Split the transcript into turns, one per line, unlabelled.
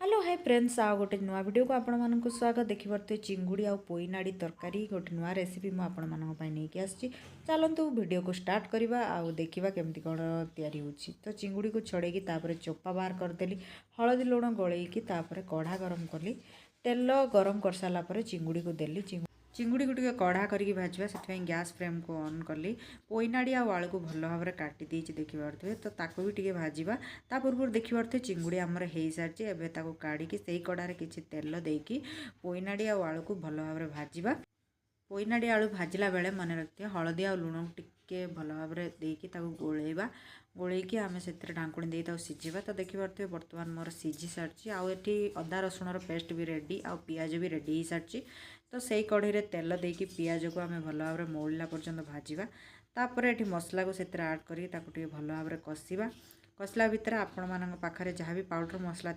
Hello hi friends आ गोटे नुआ video को आपण मानक स्वागत देखिपे चिंगुड़ी आ पोईनाड़ी तरकारी गोटे नुआ रेसिपी मुझे नहीं आसी। चलतु वीडियो को स्टार्ट करवा आउ देखा केमती कौन तैयारी होची। तो चिंगुड़ी को छड़ेकी चोपा बाहर करदेली हलदी लुण गोलैकी कढ़ा गरम कली तेल गरम कर सारापर चिंगुड़ी को देली चिंगुड़ी को टिके कढ़ा करके भाजवा से गैस फ्लेम को ऑन कली पोईनाड़ी आलू को भल भाव में काटी देखिपे तो ताको भी टिके भाजवा ता पूर्व देखिपे चिंगुड़ी आमर हो सारी एवं काढ़ी से कड़ार किसी तेल देकी पोईनाड़ी आलू को भल भाव में भाजवा पोईनाड़ी आलू भाजला बेले मन रखिए हलदी आ लुण टिके भल भाव में देकी गोलैवा गोलैकी आम से ढाकुणी दे सीझा तो देखिपे बर्तमान मोर सीझी सारी आठी अदा रसुण पेस्ट भी रेडी आ पियाज भी रेडी हो सारी। तो सही कढ़ई रे तेल देकी पियाज को आम भल भाव में मौलिला पर्यंत भाजवा तापर ये मसला को आड करके भल भाव में कषा कषला भितर आपण मान पाखे जहाँ भी पाउडर मसला